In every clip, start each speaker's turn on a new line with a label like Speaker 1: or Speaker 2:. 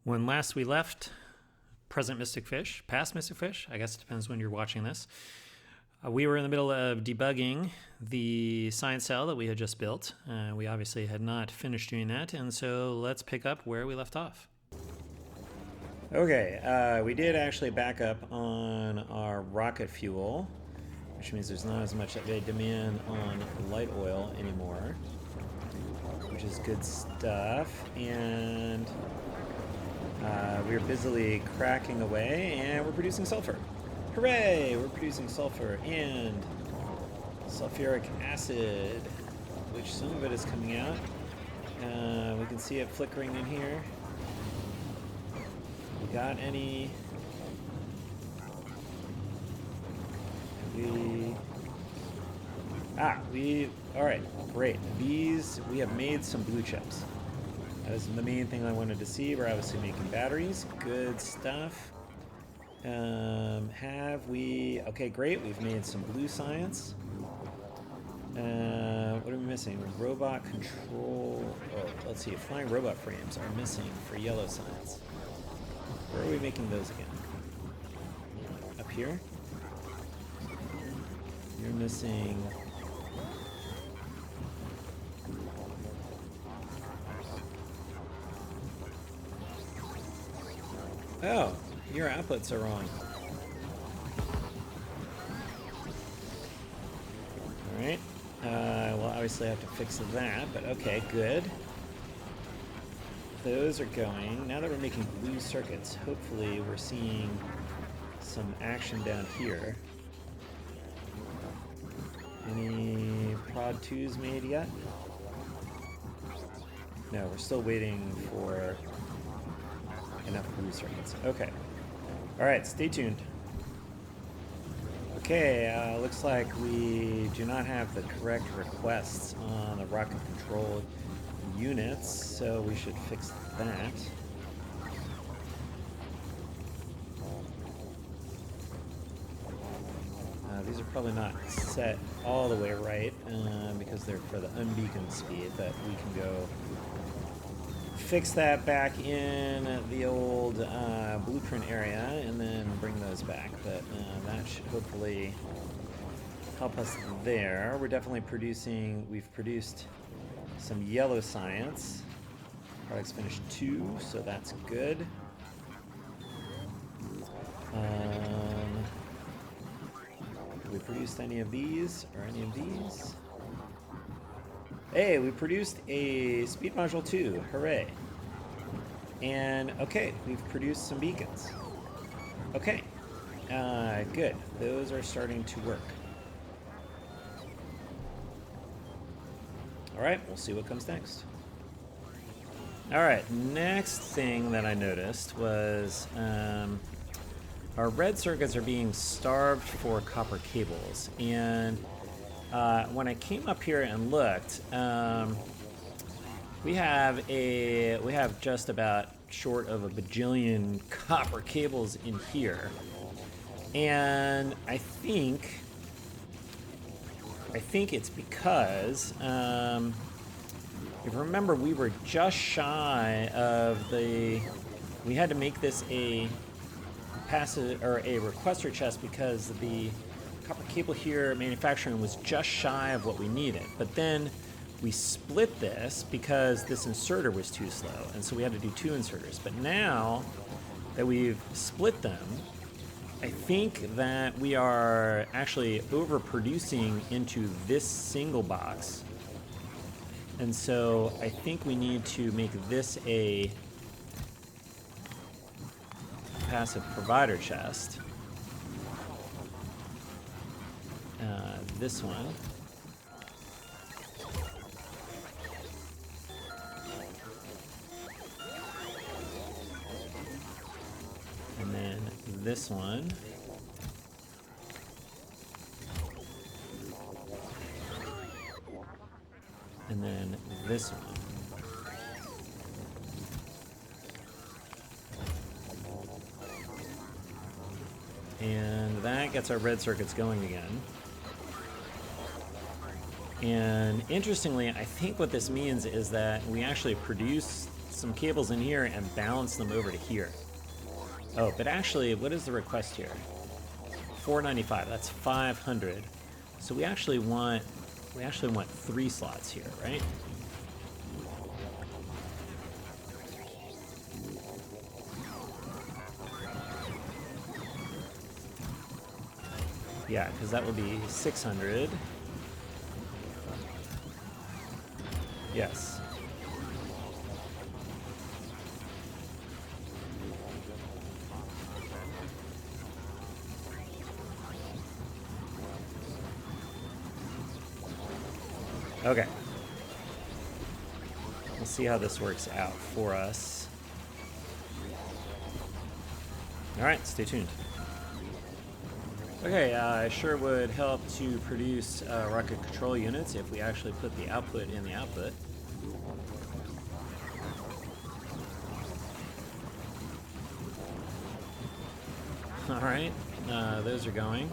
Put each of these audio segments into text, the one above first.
Speaker 1: When last we left present Mystic Fish, past Mystic Fish, I guess it depends when you're watching this, we were in the middle of debugging the science cell that we had just built. We obviously had not finished doing that, and so let's pick up where we left off. Okay, we did actually back up on our rocket fuel, which means there's not as much of a demand on light oil anymore, which is good stuff. And we're busily cracking away, and we're producing sulfur. Hooray! We're producing sulfur and sulfuric acid, which some of it is coming out. We can see it flickering in here. We got any? All right, great. These, we have made some blue chips. That is the main thing I wanted to see. We're obviously making batteries. Good stuff. Okay, great. We've made some blue science. What are we missing? Robot control. Oh, let's see. Flying robot frames are missing for yellow science. Where are we making those again? Up here? You're missing... Oh, your outputs are wrong. Alright. Well, obviously I have to fix that, but okay, good. Those are going. Now that we're making blue circuits, hopefully we're seeing some action down here. Any prod 2s made yet? No, we're still waiting for enough blue circuits. Okay. Alright, stay tuned. Okay, looks like we do not have the correct requests on the rocket control units, so we should fix that. These are probably not set all the way right because they're for the unbeacon speed, but we can go fix that back in the old blueprint area and then bring those back, but that should hopefully help us there. We're definitely we've produced some yellow science. Product's finished 2, so that's good. Have we produced any of these or any of these? Hey, we produced a speed module 2. Hooray. And, okay, we've produced some beacons. Okay. Good. Those are starting to work. Alright, we'll see what comes next. Alright, next thing that I noticed was our red circuits are being starved for copper cables. And when I came up here and looked, we have just about short of a bajillion copper cables in here, and I think it's because if you remember, we were just shy of we had to make this a passive or a requester chest because the copper cable here manufacturing was just shy of what we needed, but then we split this because this inserter was too slow, and so we had to do 2 inserters. But now that we've split them, I think that we are actually overproducing into this single box, and so I think we need to make this a passive provider chest. This one. And then this one. And then this one. And that gets our red circuits going again. And interestingly, I think what this means is that we actually produce some cables in here and balance them over to here. Oh, but actually, what is the request here? 495. That's 500. So we actually want 3 slots here, right? Yeah, because that will be 600. Yes. Okay. We'll see how this works out for us. All right, stay tuned. Okay, it sure would help to produce rocket control units if we actually put the output in the output. All right, those are going.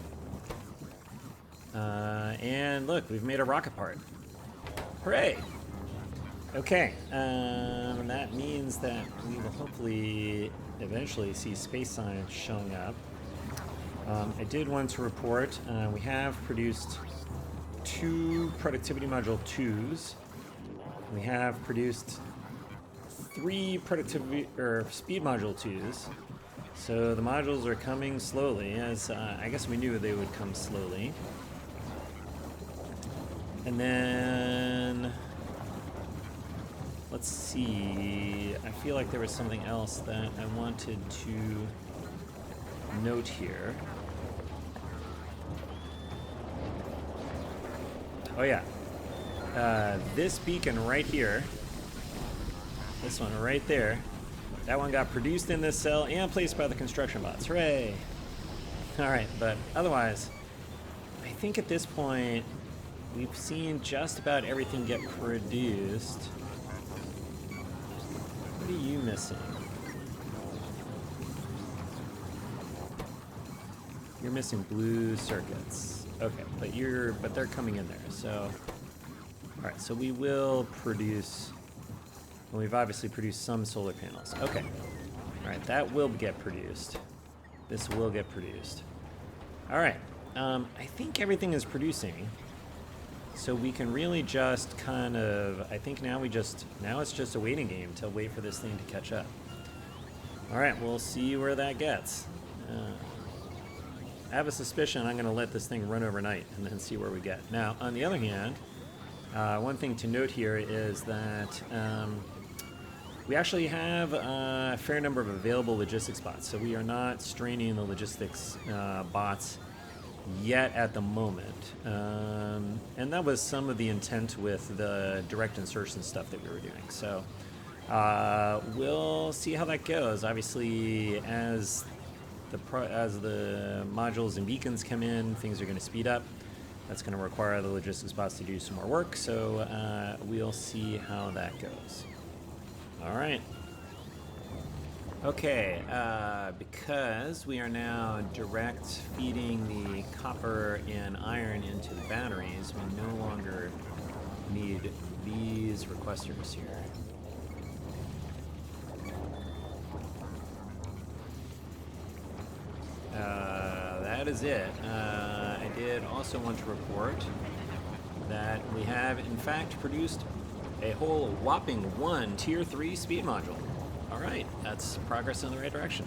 Speaker 1: And look, we've made a rocket part. Hooray! Okay, that means that we will hopefully eventually see space science showing up. I did want to report we have produced 2 productivity module 2s. We have produced 3 productivity or speed module 2s. So the modules are coming slowly, as I guess we knew they would come slowly. And then let's see. I feel like there was something else that I wanted to note here. Oh yeah, this beacon right here, this one right there, that one got produced in this cell and placed by the construction bots. Hooray! All right, but otherwise, I think at this point we've seen just about everything get produced. What are you missing? You're missing blue circuits. Okay, but they're coming in there. So, all right. So we will produce. Well, we've obviously produced some solar panels. Okay. All right, that will get produced. This will get produced. All right. I think everything is producing. So we can really just kind of. I think now it's just a waiting game to wait for this thing to catch up. All right, we'll see where that gets. I have a suspicion I'm going to let this thing run overnight and then see where we get. Now, on the other hand, one thing to note here is that we actually have a fair number of available logistics bots. So we are not straining the logistics bots yet at the moment. And that was some of the intent with the direct insertion stuff that we were doing. So we'll see how that goes. Obviously, as the modules and beacons come in, things are going to speed up. That's going to require the logistics bots to do some more work, so we'll see how that goes. All right. Okay, because we are now direct feeding the copper and iron into the batteries, we no longer need these requesters here. That is it. I did also want to report that we have, in fact, produced a whole whopping 1 Tier 3 speed module. All right, that's progress in the right direction.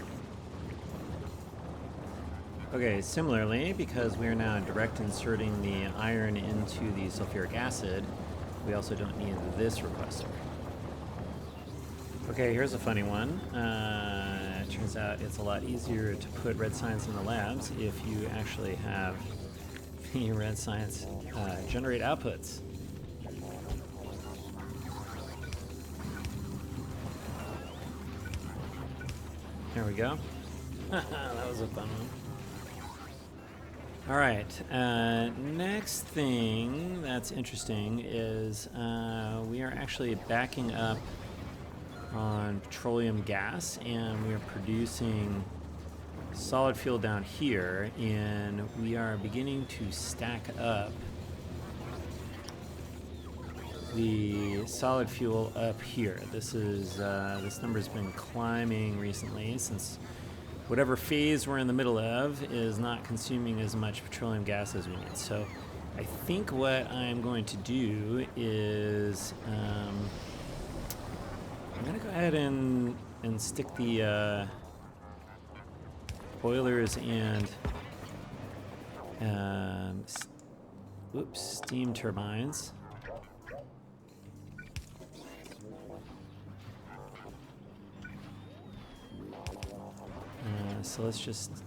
Speaker 1: Okay, similarly, because we are now direct inserting the iron into the sulfuric acid, we also don't need this requester. Okay, here's a funny one. It turns out it's a lot easier to put red science in the labs if you actually have the red science generate outputs. There we go. That was a fun one. All right, next thing that's interesting is we are actually backing up on petroleum gas, and we are producing solid fuel down here, and we are beginning to stack up the solid fuel up here. This is this number's been climbing recently since whatever phase we're in the middle of is not consuming as much petroleum gas as we need. So I think what I'm going to do is I'm going to go ahead and stick the boilers and steam turbines. So let's just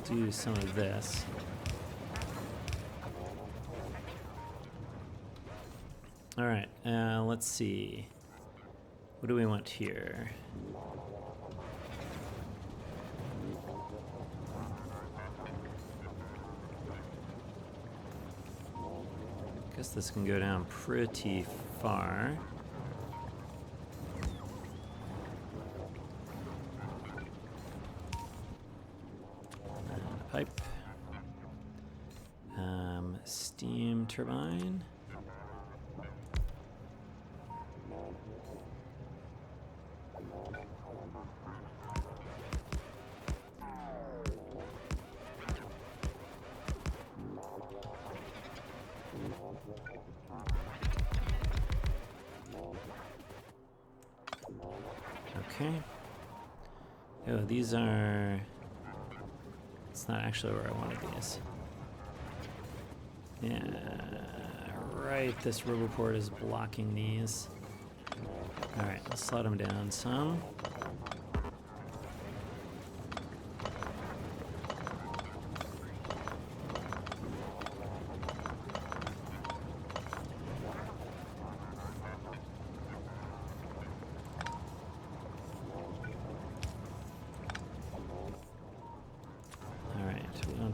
Speaker 1: do some of this. All right, let's see. What do we want here? I guess this can go down pretty far. Pipe. Steam turbine. Okay. Oh, these are... It's not actually where I wanted these. Yeah, right. This RoboPort is blocking these. All right, let's slow them down some.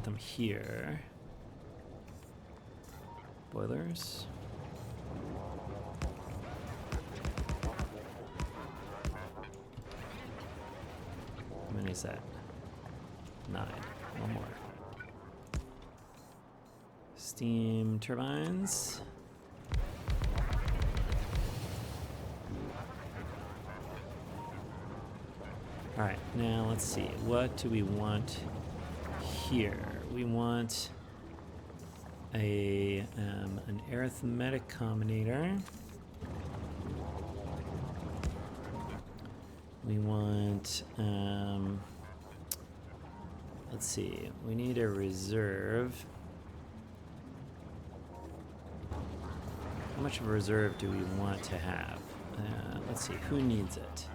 Speaker 1: Them here. Boilers. How many is that? 9. One more. Steam turbines. All right, now let's see. What do we want here? We want a an arithmetic combinator. We want let's see, we need a reserve. How much of a reserve do we want to have? Let's see, who needs it?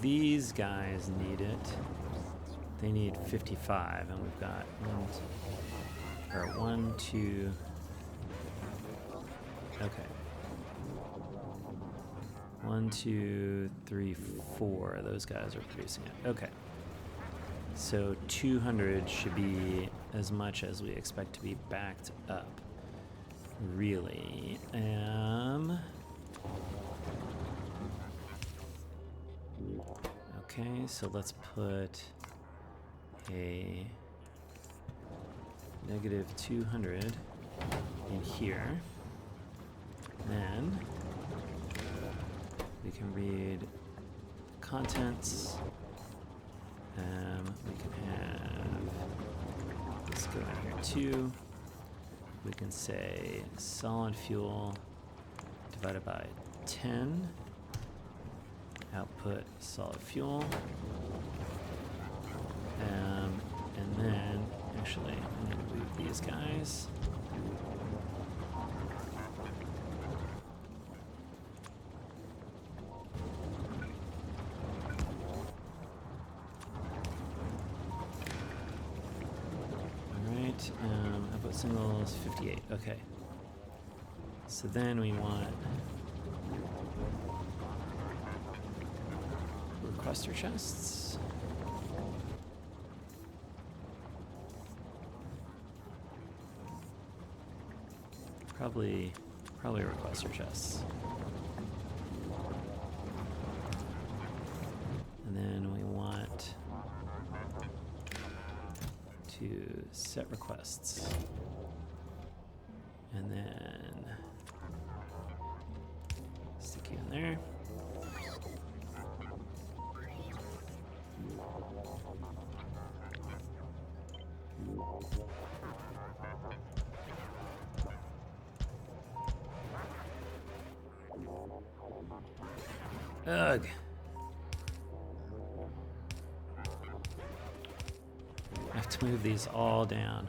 Speaker 1: These guys need it. They need 55, and we've got 1, 2. Okay. 1, 2, 3, 4. Those guys are producing it. Okay. So 200 should be as much as we expect to be backed up. Really. Okay, so let's put a negative 200 in here. Then we can read contents. We can have this go in here too. We can say solid fuel divided by 10. Output solid fuel. And then, actually, I'm going to move these guys. Alright, output singles 58. Okay. So then we want requester chests. Probably requester chests. And then we want to set requests. And then stick you in there. Ugh. I have to move these all down.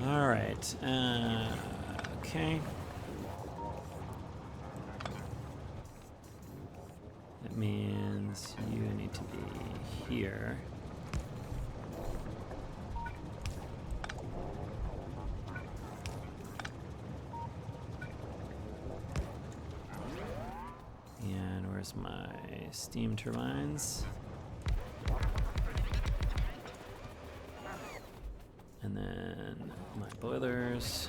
Speaker 1: All right. Okay. That means you need to be here. And where's my steam turbines? And then my boilers.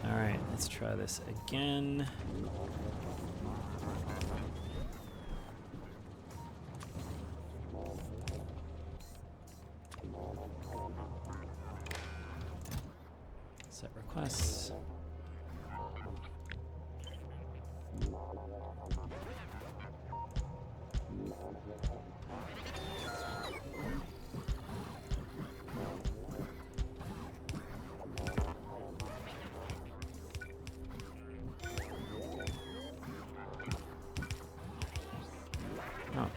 Speaker 1: All right, let's try this again. Set requests. Oh.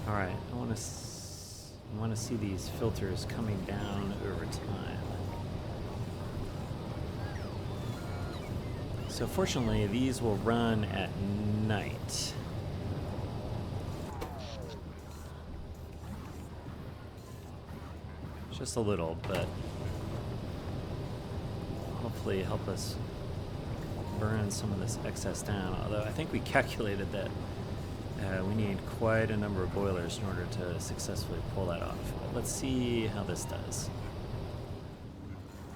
Speaker 1: All right, I want to see these filters coming down over time. So fortunately, these will run at night. Just a little, but hopefully help us burn some of this excess down. Although I think we calculated that we need quite a number of boilers in order to successfully pull that off. But let's see how this does.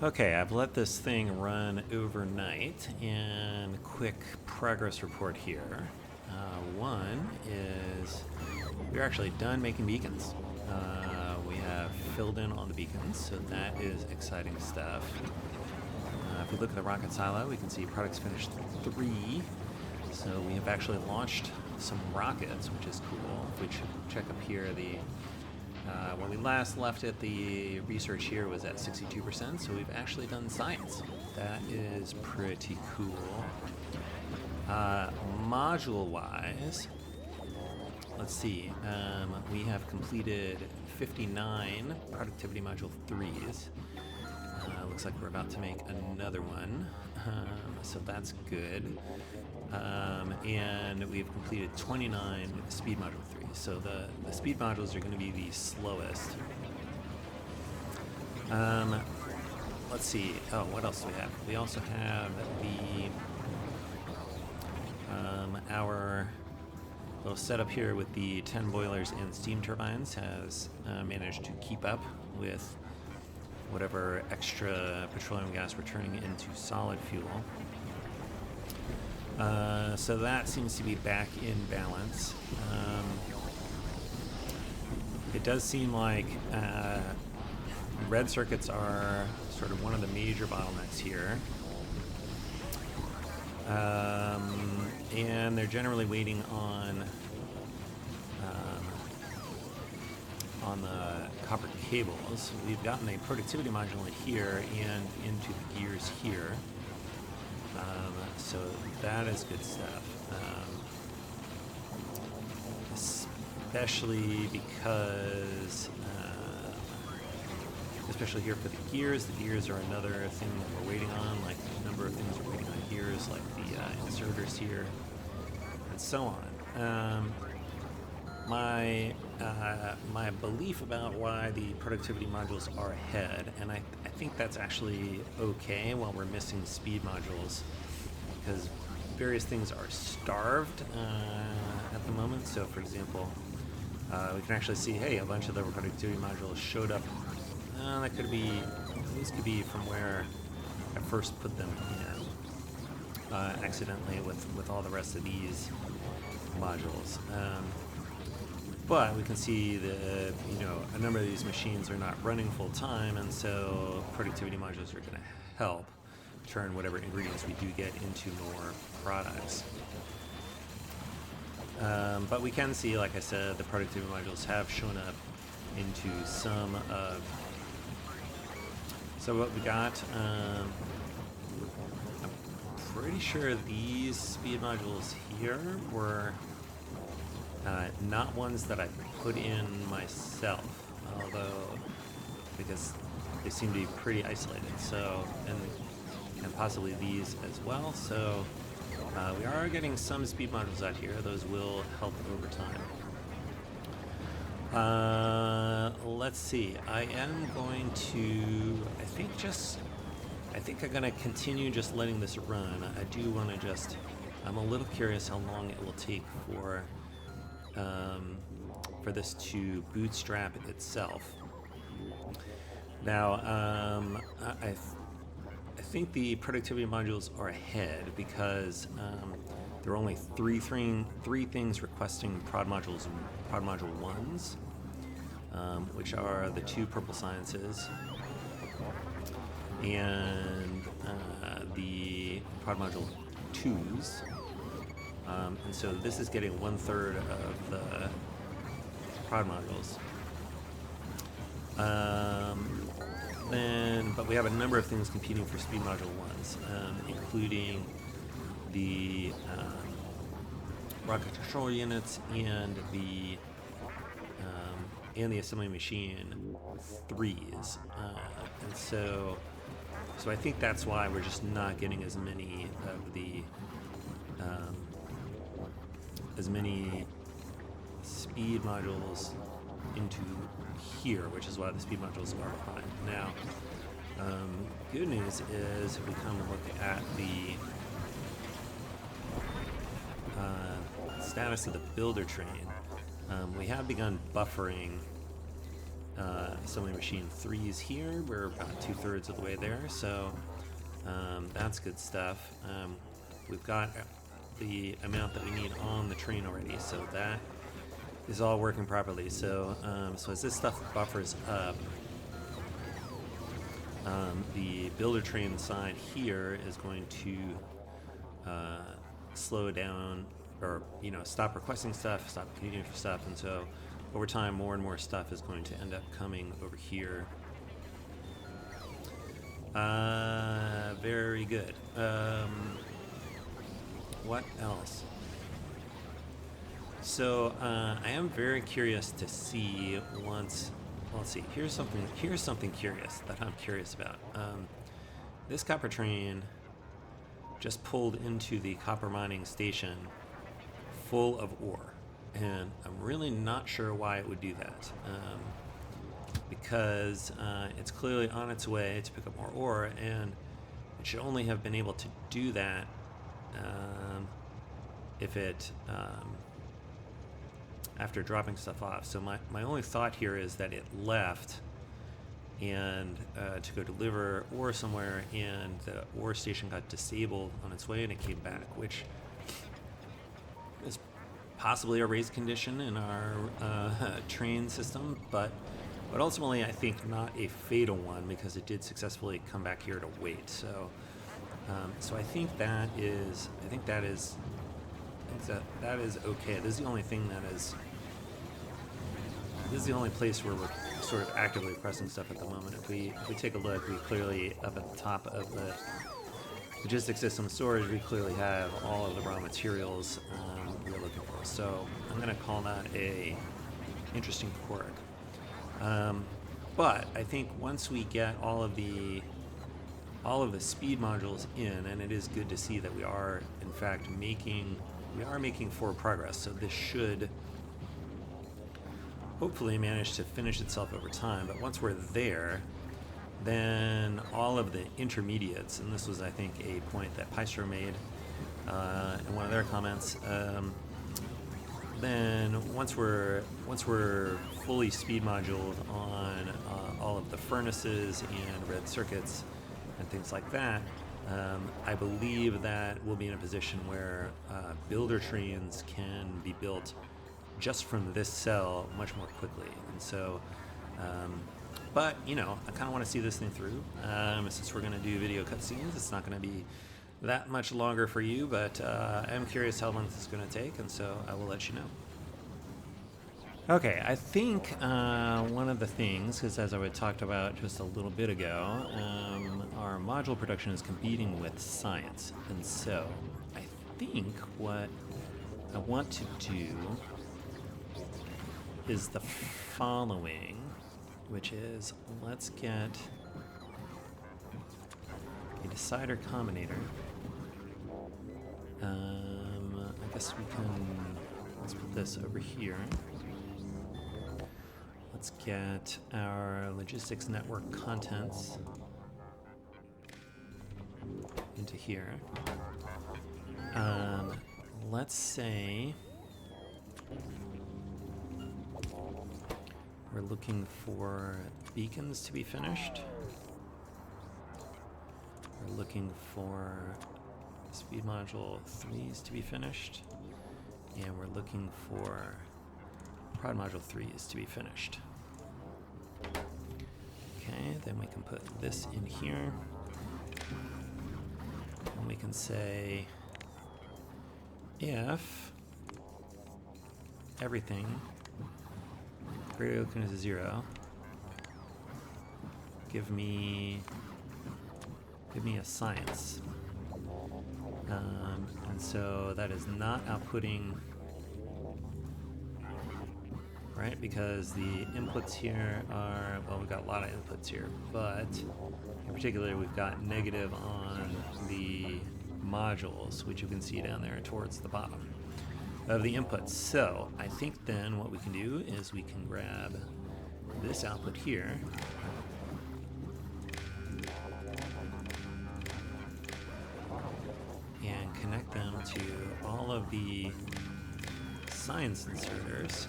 Speaker 1: Okay, I've let this thing run overnight, and quick progress report here. One is we're actually done making beacons. We have filled in all the beacons, so that is exciting stuff. If we look at the rocket silo, we can see products finished 3. So we have actually launched some rockets, which is cool. If we check up here, when we last left it, the research here was at 62%, so we've actually done science. That is pretty cool. Module-wise, let's see, we have completed 59 productivity module 3s. Looks like we're about to make another one, so that's good. And we've completed 29 speed module 3. So the speed modules are going to be the slowest. Let's see. Oh, what else do we have? We also have our little setup here with the 10 boilers and steam turbines has managed to keep up with whatever extra petroleum gas we're turning into solid fuel. So that seems to be back in balance. It does seem like red circuits are sort of one of the major bottlenecks here. And they're generally waiting on the copper cables. We've gotten a productivity module in here and into the gears here. So that is good stuff. Especially because, especially here for the gears are another thing that we're waiting on, like a number of things we're waiting on gears, like the inserters here, and so on. My belief about why the productivity modules are ahead, and I think that's actually okay while we're missing speed modules, because various things are starved at the moment. So for example, we can actually see, hey, a bunch of the productivity modules showed up. That could be, these could be from where I first put them in accidentally with all the rest of these modules. But we can see that, a number of these machines are not running full time, and so productivity modules are going to help turn whatever ingredients we do get into more products. But we can see, like I said, the productivity modules have shown up into some of. So what we got, I'm pretty sure these speed modules here were not ones that I put in myself, although because they seem to be pretty isolated. So and possibly these as well. So we are getting some speed modules out here. Those will help over time. Let's see. I am going to. I think I'm going to continue just letting this run. I do want to just. I'm a little curious how long it will take for this to bootstrap itself. Now, I think the productivity modules are ahead because there are only three things requesting prod module 1s, which are the two purple sciences and the prod module 2s. And so this is getting 1/3 of the prod modules. But we have a number of things competing for speed module 1s, including the rocket control units and the assembly machine 3s. And so I think that's why we're just not getting as many of the speed modules into here, which is why the speed modules are behind. Now, good news is if we come and look at the status of the builder train, we have begun buffering assembly machine 3s here. We're about 2/3 of the way there, so that's good stuff. We've got the amount that we need on the train already, so that is all working properly. So as this stuff buffers up, the builder train side here is going to slow down, or stop requesting stuff, stop competing for stuff, and so over time more and more stuff is going to end up coming over here. Very good. What else? So I am very curious to see once. Let's see. Here's something curious that I'm curious about. This copper train just pulled into the copper mining station full of ore, and I'm really not sure why it would do that. Because it's clearly on its way to pick up more ore, and it should only have been able to do that if it after dropping stuff off. So my only thought here is that it left
Speaker 2: and to go deliver ore somewhere, and the ore station got disabled on its way and it came back, which is possibly a race condition in our train system, but ultimately I think not a fatal one because it did successfully come back here to wait. So I think that is okay. This is the only thing that is. This is the only place where we're sort of actively pressing stuff at the moment. If we take a look, we clearly, up at the top of the logistics system storage, we clearly have all of the raw materials we're looking for. So I'm going to call that a interesting quirk. But I think once we get all of the speed modules in, and it is good to see that we are in fact making forward progress. So this should hopefully manage to finish itself over time. But once we're there, then all of the intermediates, and this was, I think, a point that Pystro made in one of their comments. Then once we're fully speed moduled on all of the furnaces and red circuits and things like that, I believe that we'll be in a position where builder trains can be built just from this cell much more quickly. And so, but I kind of want to see this thing through. Since we're going to do video cutscenes, it's not going to be that much longer for you, but I'm curious how long this is going to take, and so I will let you know. Okay, I think one of the things, because as I talked about just a little bit ago, our module production is competing with science, and so I think what I want to do is the following, which is let's get a decider combinator. I guess let's put this over here. Let's get our logistics network contents into here. Let's say we're looking for beacons to be finished. We're looking for speed module 3s to be finished. And we're looking for prod module 3s to be finished. Okay, then we can put this in here. And we can say if everything greater than or equal to 0, give me a science. And so that is not outputting, right? Because the inputs here are, well, we've got a lot of inputs here, but in particular, we've got negative on the modules, which you can see down there towards the bottom of the inputs. So I think then what we can do is we can grab this output here and connect them to all of the science inserters.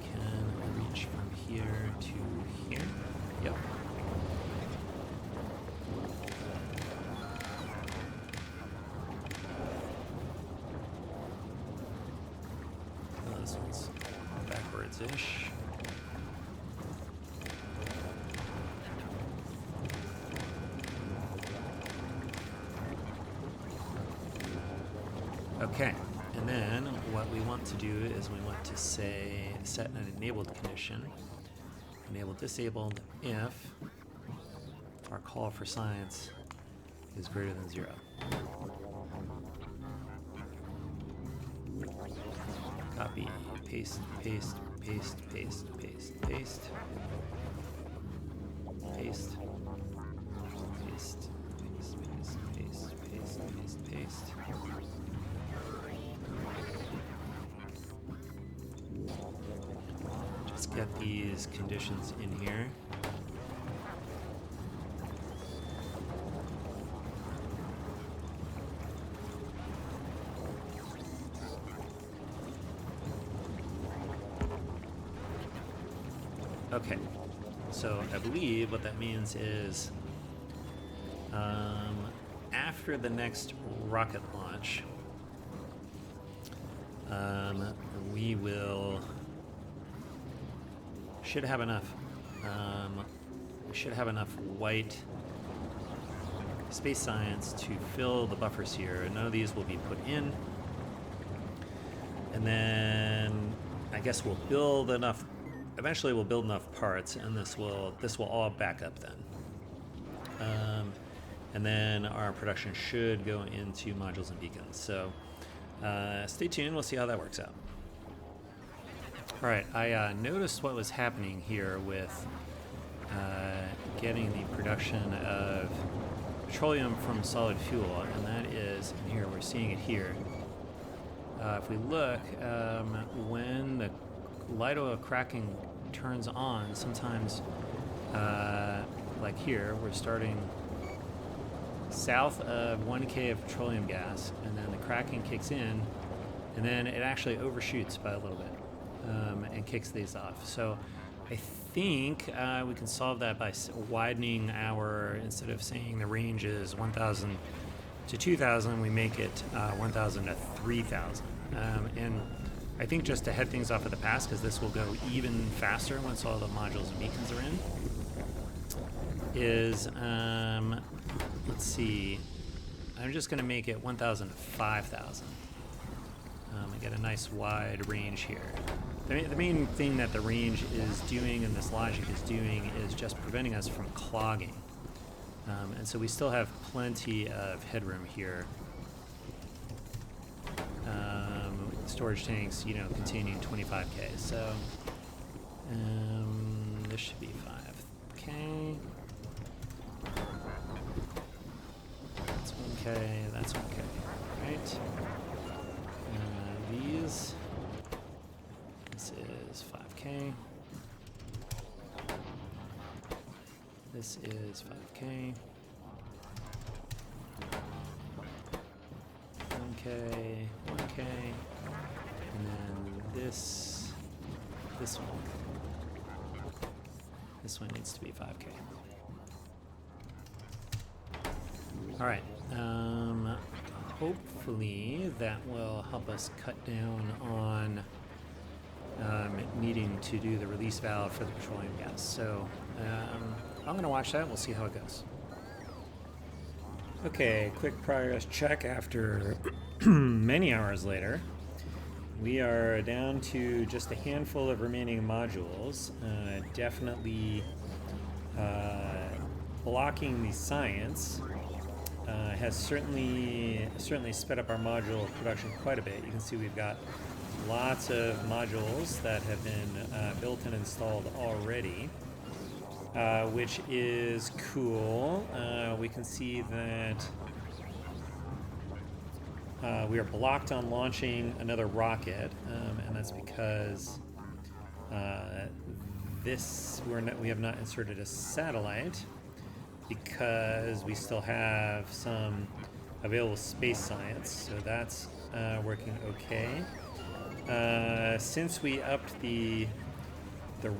Speaker 2: Can reach from here to here. Yep. Oh, this one's backwards-ish. Okay, and then what we want to do is we want to say set an enabled condition, enabled disabled if our call for science is greater than 0. Copy, paste, paste, paste, paste, paste, paste, paste, paste, paste, paste, paste, paste, paste, paste. Just get these conditions in here. Okay, so I believe what that means is after the next rocket launch, we should have enough. We should have enough white space science to fill the buffers here. None of these will be put in, and then I guess we'll build enough. Eventually, we'll build enough parts, and this will all back up then. And then our production should go into modules and beacons. So stay tuned. We'll see how that works out. All right, I noticed what was happening here with getting the production of petroleum from solid fuel, and that is, and here we're seeing it here. If we look, when the light oil cracking turns on, sometimes, like here, we're starting south of 1K of petroleum gas, and then the cracking kicks in, and then it actually overshoots by a little bit and kicks these off. So I think we can solve that by widening our, instead of saying the range is 1,000 to 2,000, we make it 1,000 to 3,000. And I think just to head things off at the pass, because this will go even faster once all the modules and beacons are in, is, let's see, I'm just going to make it 1,000 to 5,000. I get a nice wide range here. The main thing that the range is doing and this logic is doing is just preventing us from clogging. And so we still have plenty of headroom here. Storage tanks, containing 25K. So this should be 5K. That's 1K. That's 1K. Right. These. This is 5K. This is 5K. 1K, 1K, and then this one needs to be 5K. All right. Hopefully that will help us cut down on needing to do the release valve for the petroleum gas. So I'm going to watch that. We'll see how it goes. Okay, quick progress check after many hours later. We are down to just a handful of remaining modules. Definitely blocking the science has certainly sped up our module production quite a bit. You can see we've got lots of modules that have been built and installed already, which is cool. We can see that we are blocked on launching another rocket, and that's because we have not inserted a satellite, because we still have some available space science, so that's working okay. Since we upped the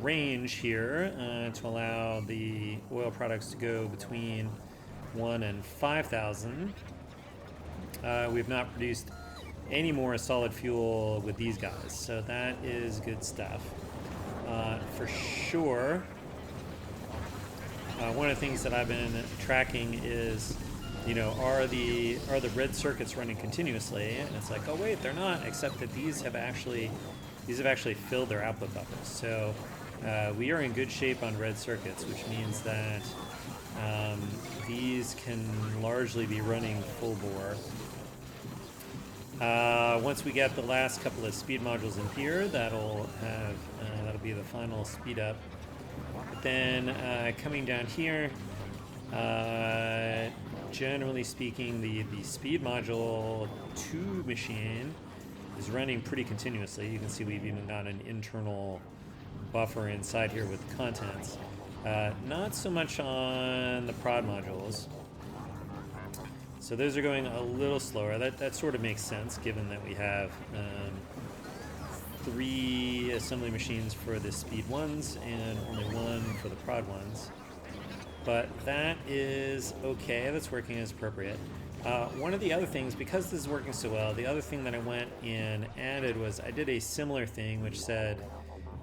Speaker 2: range here to allow the oil products to go between 1 and 5,000, we've not produced any more solid fuel with these guys, so that is good stuff. For sure, one of the things that I've been tracking is, are the red circuits running continuously? And it's like, oh wait, they're not, except that these have actually filled their output buffers. So we are in good shape on red circuits, which means that these can largely be running full bore. Once we get the last couple of speed modules in here, that'll be the final speed up. But then coming down here, generally speaking, the speed module 2 machine is running pretty continuously. You can see we've even got an internal buffer inside here with contents. Not so much on the prod modules. So those are going a little slower. That sort of makes sense, given that we have 3 assembly machines for the speed ones and only 1 for the prod ones. But that is okay. That's working as appropriate. One of the other things, because this is working so well, the other thing that I went and added was I did a similar thing which said,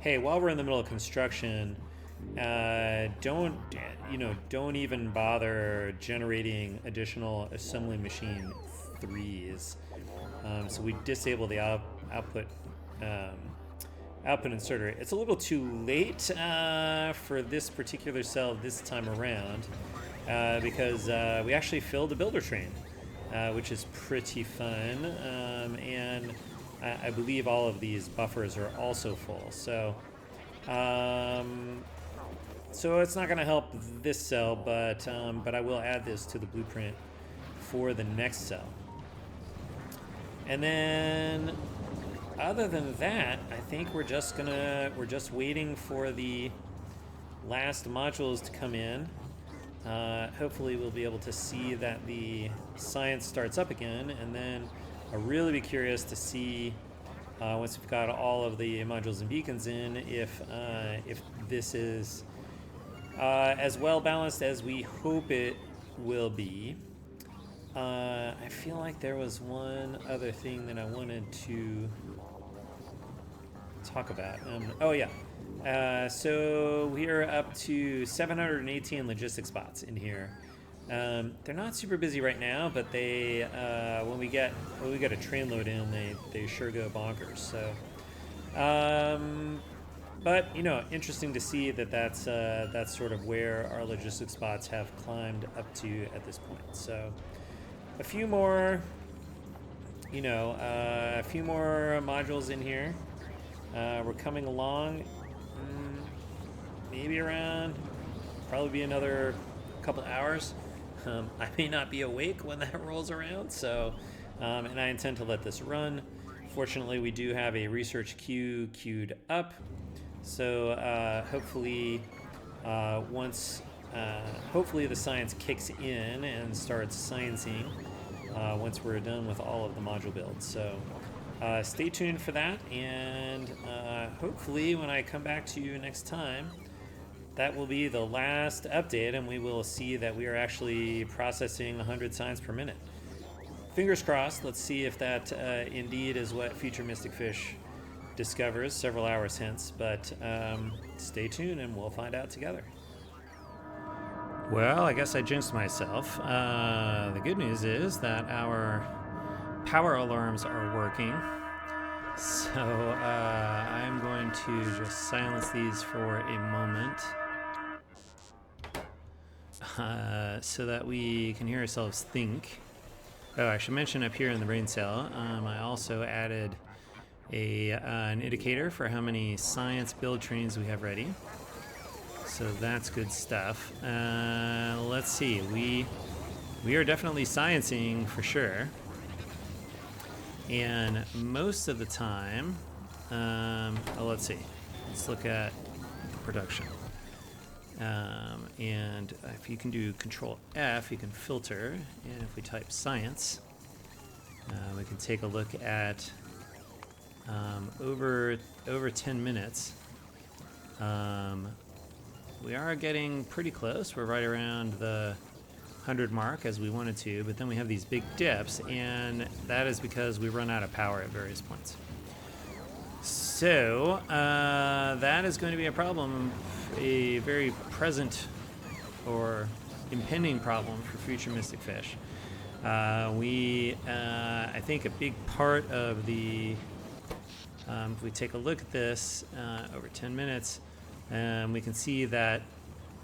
Speaker 2: hey, while we're in the middle of construction, don't even bother generating additional assembly machine 3s. So we disable the output inserter. It's a little too late for this particular cell this time around because we actually filled a builder train, which is pretty fun, and I believe all of these buffers are also full. So it's not going to help this cell, but I will add this to the blueprint for the next cell. And then, other than that, I think we're just waiting for the last modules to come in. Hopefully, we'll be able to see that the science starts up again, and then I'll really be curious to see once we've got all of the modules and beacons in, if this is as well balanced as we hope it will be. I feel like there was one other thing that I wanted to talk about. Oh yeah. So we are up to 718 logistics spots in here. They're not super busy right now, but they when we get a train load in, they sure go bonkers. So, but interesting to see that's sort of where our logistics spots have climbed up to at this point. So, a few more modules in here. We're coming along. Maybe around, probably be another couple hours. I may not be awake when that rolls around, so and I intend to let this run. Fortunately, we do have a research queue queued up, so hopefully hopefully the science kicks in and starts sciencing once we're done with all of the module builds. So stay tuned for that, and hopefully when I come back to you next time, that will be the last update, and we will see that we are actually processing 100 signs per minute. Fingers crossed. Let's see if that indeed is what future Mystic Fish discovers several hours hence, but stay tuned and we'll find out together. Well, I guess I jinxed myself. The good news is that our power alarms are working. So I'm going to just silence these for a moment so that we can hear ourselves think. Oh, I should mention up here in the brain cell, I also added an indicator for how many science build trains we have ready. So that's good stuff. Let's see. We are definitely sciencing for sure. And most of the time, let's see. Let's look at production. And if you can do Control F, you can filter. And if we type science, we can take a look at over 10 minutes. We are getting pretty close. We're right around the 100 mark as we wanted to, but then we have these big dips, and that is because we run out of power at various points. So that is going to be a problem, a very present or impending problem for future Mystic Fish. I think a big part of the, if we take a look at this over 10 minutes, we can see that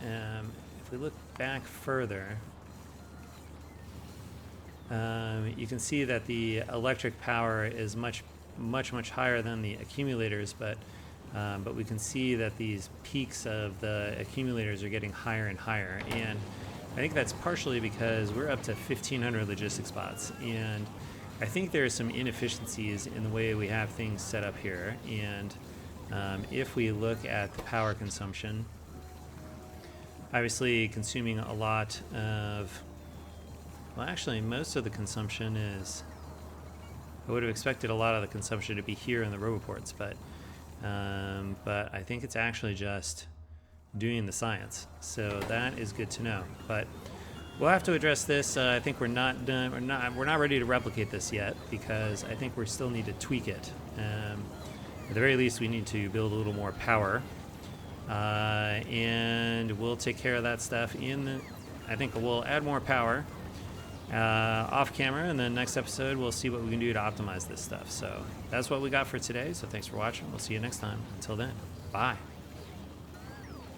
Speaker 2: if we look back further, you can see that the electric power is much higher than the accumulators, but we can see that these peaks of the accumulators are getting higher and higher, and I think that's partially because we're up to 1,500 logistic spots, and I think there are some inefficiencies in the way we have things set up here. And if we look at the power consumption, obviously consuming a lot of, well, actually most of the consumption is, I would have expected a lot of the consumption to be here in the roboports, but But I think it's actually just doing the science. So that is good to know. But we'll have to address this. I think we're not done. We're not ready to replicate this yet because I think we still need to tweak it. At the very least, we need to build a little more power, and we'll take care of that stuff I think we'll add more power off camera, and then next episode we'll see what we can do to optimize this stuff. So that's what we got for today. So thanks for watching. We'll see you next time. Until then, bye.